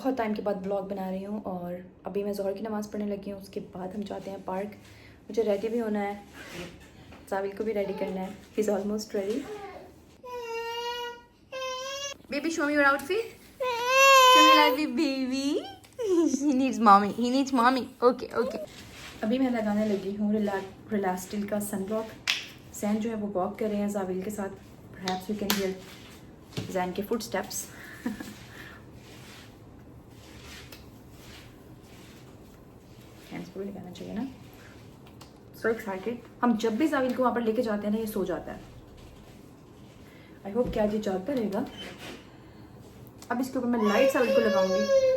बहुत टाइम के बाद ब्लॉग बना रही हूँ और अभी मैं ज़ोहर की नमाज़ पढ़ने लगी हूँ। उसके बाद हम जाते हैं पार्क। मुझे रेडी भी होना है, साविल को भी रेडी करना है। He is almost ready. Baby show me your outfit, show me like baby. He needs mummy, he needs mummy. Okay okay. अभी मैं लगाने लगी हूँ रिलैक्सटिल का सनब्लॉक। जैन जो है वो वॉक कर रहे हैं साविल के साथ। Perhaps you can hear Jain के फुट स्टेप्स। लगाना चाहिए ना। So excited. हम जब भी साविल को वहाँ पर लेके जाते हैं ना, ये सो जाता है। आई होप कि आज ये जागता रहेगा। अब इसके ऊपर मैं लाइट साविल को लगाऊंगी।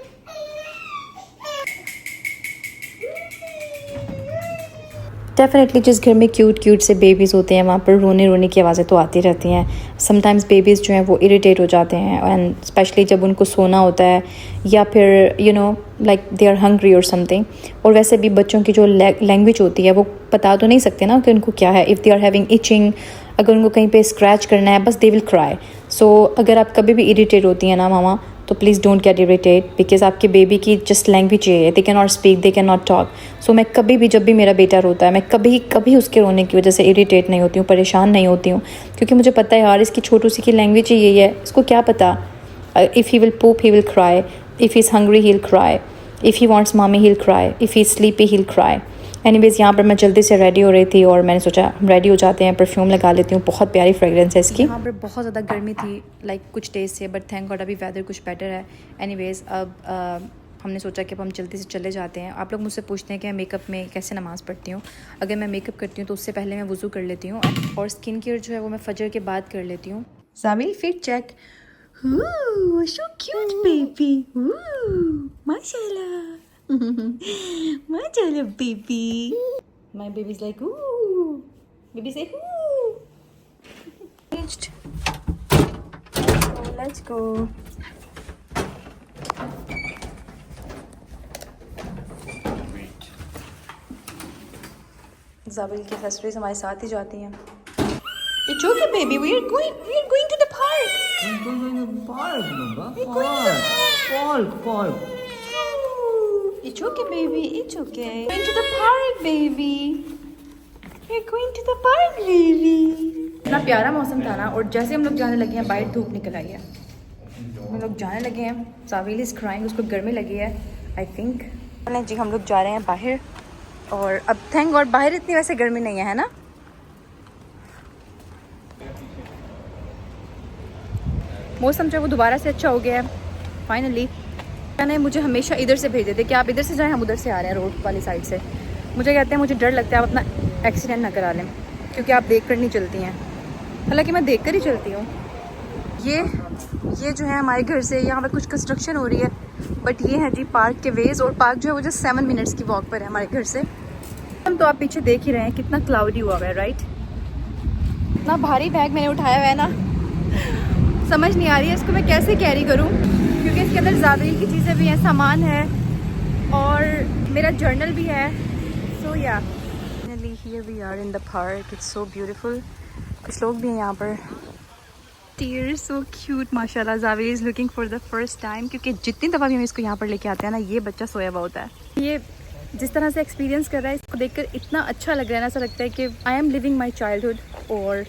डेफिनेटली जिस घर में क्यूट से बेबीज़ होते हैं वहाँ पर रोने रोने की आवाज़ें तो आती रहती हैं। समटाइम्स बेबीज़ जो हैं वो इरिटेट हो जाते हैं एंड स्पेशली जब उनको सोना होता है या फिर लाइक दे आर हंग्री और समथिंग। और वैसे भी बच्चों की जो लैंग्वेज होती है वो बता तो नहीं सकते ना कि उनको क्या है। If they are having itching, अगर उनको कहीं पे स्क्रैच करना है, बस दे विल क्राई। सो अगर आप कभी भी इरिटेट होती हैं ना मामा, तो please don't get irritate because आपके बेबी की जस्ट लैंग्वेज ये है। They cannot speak, they cannot talk. So मैं कभी भी जब भी मेरा बेटा रोता है, मैं कभी उसके रोने की वजह से इरिटेट नहीं होती हूँ, परेशान नहीं होती हूँ, क्योंकि मुझे पता है यार इसकी छोटू सी की लैंग्वेज ही यही है। इसको क्या पता। If he will pope he will cry, if he is hungry he will cry, if he wants mummy he will cry, if he is sleepy he will cry. Anyways यहाँ पर मैं जल्दी से रेडी हो रही थी और मैंने सोचा हम रेडी हो जाते हैं, परफ्यूम लगा लेती हूँ। बहुत प्यारी फ्रेगरेंस है इसकी। यहाँ पर बहुत ज़्यादा गर्मी थी लाइक कुछ डेज से, बट थैंक गॉड अभी वेदर कुछ बेटर है। एनीवेज़ अब हमने सोचा कि अब हम जल्दी से चले जाते हैं। आप लोग मुझसे पूछते हैं कि मैं मेकअप में कैसे नमाज़ पढ़ती हूँ। अगर मैं मेकअप करती हूँ तो उससे पहले मैं वज़ू कर लेती हूँ और स्किन केयर जो है वो मैं फजर के बाद कर लेती हूँ। Zavil fit check. So cute baby, माशाल्लाह। Mashallah, baby. My baby's like, ooh. Baby say, ooh. Reached. Let's go. ज़ाबिल की एक्सेसरीज हमारे साथ ही जाती हैं। It's okay, baby. We are going to the park. We're going to the park, Baba. Park. It's okay, baby. It's okay. Going to the park, baby. We're going to the park, baby. इतना प्यारा मौसम था ना, और जैसे हम लोग जाने लगे हैं बाहर धूप निकल आई है। हम लोग जाने लगे हैं। साविल इज क्राइंग, उसको गर्मी लगी है आई थिंक। जी हम लोग जा रहे हैं बाहर और अब थैंक गॉड बाहर इतनी वैसे गर्मी नहीं है ना। मौसम जो है वो दोबारा से अच्छा हो गया है फाइनली। मैंने मुझे हमेशा इधर से भेज देते कि आप इधर से जाएं, हम उधर से आ रहे हैं रोड वाली साइड से। मुझे कहते हैं मुझे डर लगता है आप अपना एक्सीडेंट ना करा लें, क्योंकि आप देख कर नहीं चलती हैं। हालांकि मैं देख कर ही चलती हूँ। ये जो है हमारे घर से यहाँ पर कुछ कंस्ट्रक्शन हो रही है, बट ये है जी पार्क के वेज। और पार्क जो है वो जस्ट 7 मिनट्स की वॉक पर है हमारे घर से। हम तो आप पीछे देख ही रहे हैं कितना क्लाउडी हुआ हुआ है, राइट। इतना भारी बैग मैंने उठाया हुआ है ना, समझ नहीं आ रही है इसको मैं कैसे कैरी करूँ, क्योंकि इसके अंदर ज़ाविल की चीज़ें भी हैं, सामान है और मेरा जर्नल भी है। So yeah finally here we are in the park. It's so beautiful. कुछ लोग भी हैं यहाँ पर। टीयर सो क्यूट माशाल्लाह। Zavil is looking for the first time, क्योंकि जितनी दफ़ा भी हम इसको यहाँ पर लेके आते हैं ना, ये बच्चा सोया हुआ होता है। ये जिस तरह से एक्सपीरियंस कर रहा है, इसको देखकर इतना अच्छा लग रहा है ना, ऐसा लगता है कि I am living my childhood. और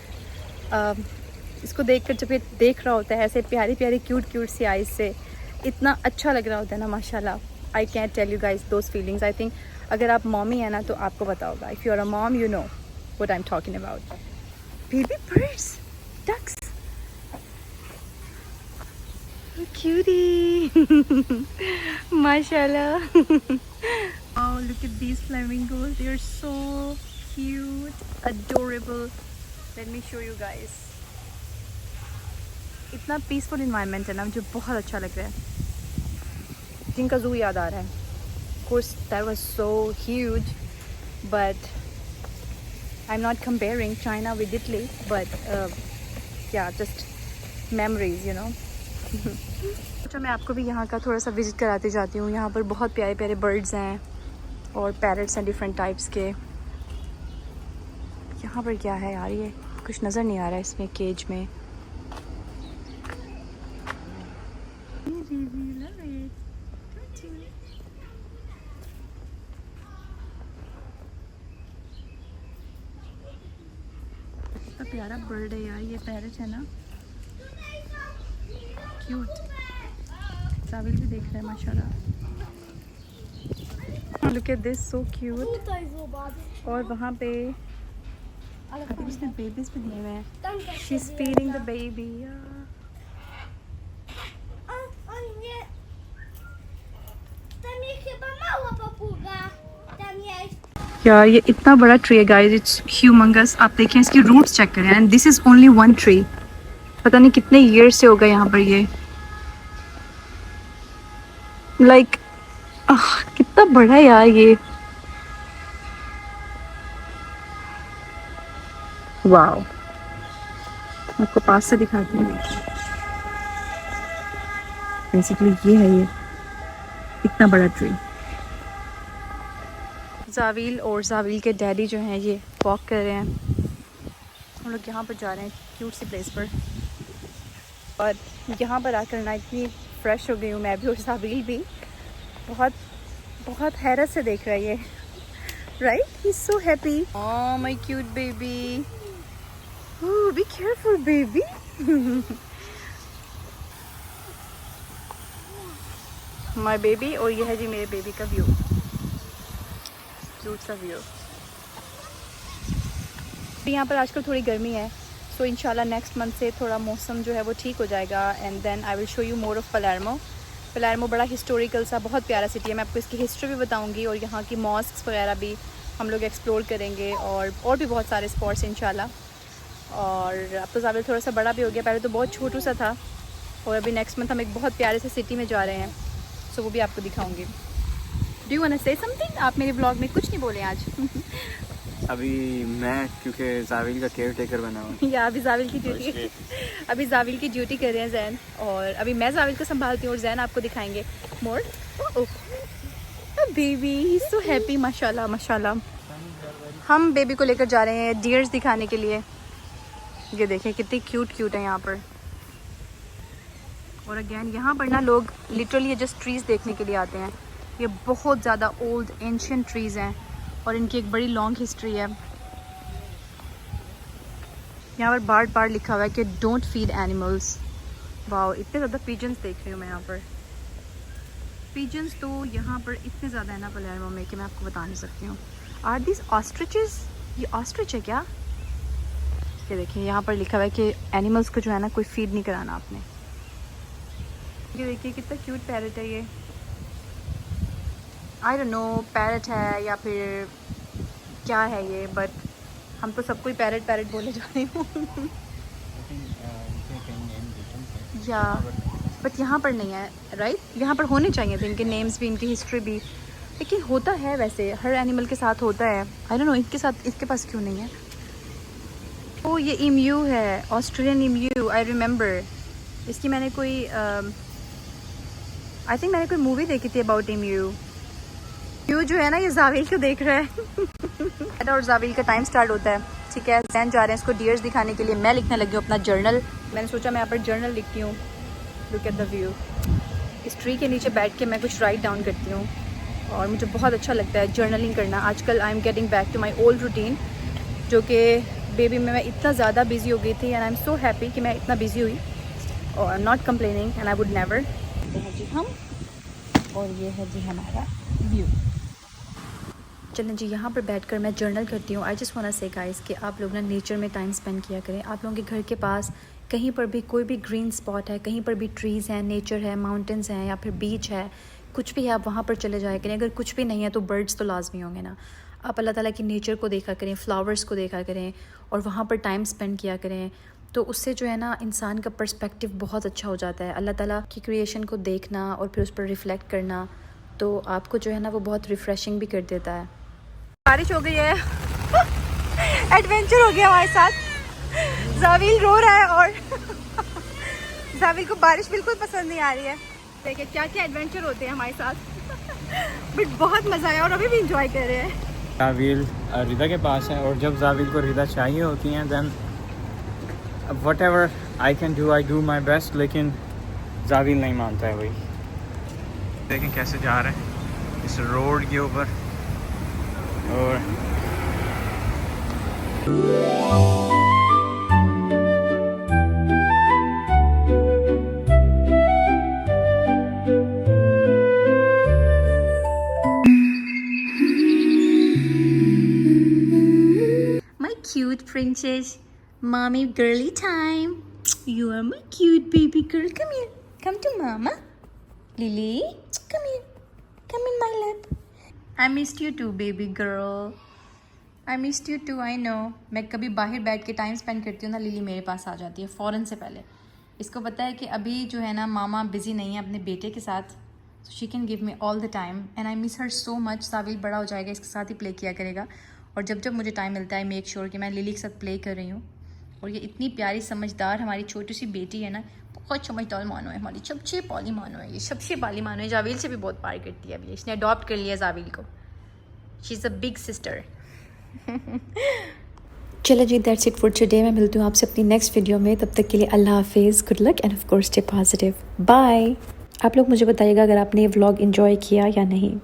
इसको देखकर जब ये देख रहा होता है ऐसे प्यारी प्यारी क्यूट सी आइज़ से, इतना अच्छा लग रहा होता है ना माशाल्लाह। I can't tell you guys those feelings. I think अगर आप मॉमी है ना तो आपको पता होगा। If you are a mom you know what I am talking about. Baby birds, ducks, cutie. Mashallah. Oh, look at these flamingos. They are so cute, adorable. Let me show you guys. इतना peaceful environment है ना, मुझे बहुत अच्छा लग रहा है। जिनका ज़ू याद आ रहा है। Of course, that was so huge, but I'm not comparing China with Italy, but yeah, just memories, you know. अच्छा मैं आपको भी यहाँ का थोड़ा सा विज़िट कराते जाती हूँ। यहाँ पर बहुत प्यारे प्यारे बर्ड्स हैं और पैरट्स हैं डिफरेंट टाइप्स के। यहाँ पर क्या है यार, ये कुछ नज़र नहीं आ रहा है इसमें केज में। प्यारा बर्ड है यार, ये पैरट है ना, क्यूट। जाविल भी देख रहा है माशाल्लाह। Look at this, so cute. और वहाँ पे अभी उसने बेबीज भी दिए हुए हैं। She is feeding the baby. यार ये इतना बड़ा ट्री है गाइस, इट्स ह्यूमंगस। आप देखें इसकी रूट्स चेक करें, and this is only one tree. पता नहीं कितने ईयर्स से होगा यहाँ पर ये। लाइक कितना बड़ा है यार ये। वाओ, आपको पास से दिखाती हूँ। बेसिकली ये है, ये इतना बड़ा ट्री। जाविल और जाविल के डैडी जो हैं ये वॉक कर रहे हैं। हम लोग यहाँ पर जा रहे हैं क्यूट सी प्लेस पर। और यहाँ पर आकर ना इतनी फ्रेश हो गई हूँ मैं भी, और जाविल भी बहुत बहुत हैरत से देख रहा है ये। Right, he is so happy. Oh my cute baby, oh be careful baby. My baby. और ये है जी मेरे बेबी का व्यू, क्यूट सा व्यू। यहाँ पर आजकल थोड़ी गर्मी है, सो इंशाल्लाह नेक्स्ट मंथ से थोड़ा मौसम जो है वो ठीक हो जाएगा। And then I will show you more of Palermo. Palermo बड़ा हिस्टोरिकल सा बहुत प्यारा सिटी है। मैं आपको इसकी हिस्ट्री भी बताऊंगी, और यहाँ की मॉस्क्स वगैरह भी हम लोग एक्सप्लोर करेंगे, और भी बहुत सारे स्पॉट्स इंशाल्लाह। और अब तो जाविल थोड़ा सा बड़ा भी हो गया, पहले तो बहुत छोटू सा था, और अभी नेक्स्ट मंथ हम एक बहुत प्यारे से सिटी में जा रहे हैं, सो वो भी आपको दिखाऊंगी। Do you want to say something? आप मेरे ब्लॉग में कुछ नहीं बोले आज। अभी मैं क्योंकि जाविल का केयर टेकर बना हूँ या अभी जाविल की ड्यूटी अभी जाविल की ड्यूटी कर रहे हैं जैन, और अभी मैं जाविल को संभालती हूँ, और जैन आपको दिखाएंगे मोर। बेबी ही सो हैप्पी, माशाल्लाह माशाल्लाह। हम बेबी को लेकर जा रहे हैं डियर्स दिखाने के लिए। ये देखें कितनी क्यूट क्यूट है यहाँ पर। और अगेन यहाँ पर ना लोग लिटरली जस्ट ट्रीज देखने के लिए आते हैं। ये बहुत ज़्यादा ओल्ड एंशियंट ट्रीज़ हैं, और इनकी एक बड़ी लॉन्ग हिस्ट्री है। यहाँ पर बार बार लिखा हुआ है कि डोंट फीड एनिमल्स। वाओ, इतने ज़्यादा पिजन्स देख रही हूँ मैं यहाँ पर। पिजन्स तो यहाँ पर इतने ज़्यादा है ना पलेर्मो में कि मैं आपको बता नहीं सकती हूँ। Are this ostriches? ये ऑस्ट्रिच है क्या? ये देखिए यहाँ पर लिखा हुआ है कि एनिमल्स को जो है ना कोई फीड नहीं कराना आपने। ये देखिए कितना क्यूट पैरट है ये। आई डोंट नो पैरट है या फिर क्या है ये, बट हम तो सबको ही पैरट पैरट बोले जा रहे हो। या बट यहाँ पर नहीं है, राइट? यहाँ पर होने चाहिए थे इनके नेम्स भी, इनकी हिस्ट्री भी, लेकिन होता है वैसे हर एनिमल के साथ होता है। आई डोंट नो इनके साथ, इसके पास क्यों नहीं है। ओ ये इम्यू है, ऑस्ट्रेलियन इम्यू। आई रिमेंबर इसकी मैंने कोई आई थिंक मैंने कोई मूवी देखी थी अबाउट इम्यू। यू जो है ना ये जाविल को देख रहा है। और जाविल का टाइम स्टार्ट होता है, ठीक है। जैन जा रहे हैं इसको डियर्स दिखाने के लिए। मैं लिखने लगी हूँ अपना जर्नल। मैंने सोचा मैं यहाँ पर जर्नल लिखती हूँ। Look at the view. इस ट्री के नीचे बैठ के मैं कुछ राइट डाउन करती हूँ, और मुझे बहुत अच्छा लगता है जर्नलिंग करना। आजकल I am getting back to my old routine, जो कि बेबी में मैं इतना ज़्यादा बिजी हो गई थी, and I am so happy कि मैं इतना बिजी हुई, और I am not complaining, and I would never. ये है जी हम, और ये है जी हमारा व्यू। चलें जी, यहाँ पर बैठकर मैं जर्नल करती हूँ। आई जस्ट वांट टू से गाइस कि आप लोग ना नेचर में टाइम स्पेंड किया करें। आप लोगों के घर के पास कहीं पर भी कोई भी ग्रीन स्पॉट है, कहीं पर भी ट्रीज़ हैं, नेचर है, माउंटेन्स हैं, या फिर बीच है, कुछ भी है, आप वहाँ पर चले जाया करें। अगर कुछ भी नहीं है तो बर्ड्स तो लाजमी होंगे ना। आप अल्लाह ताला की नेचर को देखा करें, फ्लावर्स को देखा करें, और वहाँ पर टाइम स्पेंड किया करें। तो उससे जो है ना इंसान का पर्सपेक्टिव बहुत अच्छा हो जाता है। अल्लाह ताला की क्रिएशन को देखना और फिर उस पर रिफ़्लेक्ट करना, तो आपको जो है ना वो बहुत रिफ़्रेशिंग भी कर देता है। बारिश हो गई है। एडवेंचर हो गया हमारे साथ। जाविल रो रहा है, और जाविल को बारिश बिल्कुल पसंद नहीं आ रही है। देखिए क्या क्या एडवेंचर होते हैं हमारे साथ। बट बहुत मज़ा आया, और अभी भी इंजॉय कर रहे हैं। जाविल रिदा के पास है, और जब जाविल को रिदा चाहिए होती हैं then whatever I can do, I do my best, लेकिन जाविल नहीं मानता है। वही देखें कैसे जा रहे हैं इस रोड के ऊपर। और princess. Mommy girly time. You are my cute baby girl. Come here. Come to mama. Lily, come here. Come in my lap. I missed you too, baby girl. I missed you too, I know. मैं कभी बाहर बैठ के time spend करती हूँ ना, lily मेरे पास आ जाती है फ़ौरन से पहले. इसको पता है कि अभी जो है ना मामा बिज़ी नहीं है अपने बेटे के साथ, so she can give me all the time and I miss her so much. साविल बड़ा हो जाएगा, इसके साथ ही प्ले किया करेगा और जब जब मुझे टाइम मिलता है मेक श्योर कि मैं लिली के साथ प्ले कर रही हूँ. और ये इतनी प्यारी समझदार हमारी छोटी सी बेटी है ना, बहुत समझदार मानो है, हमारी सबसे पाली मानो है, ये सबसे पाली मानो है. जाविल से भी बहुत प्यार करती है. अभी इसने अडॉप्ट कर लिया जाविल को. She is a big sister. चलो जी, दैट्स इट फॉर टुडे. मैं मिलती हूँ आपसे अपनी नेक्स्ट वीडियो में. तब तक के लिए अल्लाह हाफिज़, good luck and of course stay positive. Bye. आप लोग मुझे बताइएगा अगर आपने ये व्लॉग एंजॉय किया या नहीं.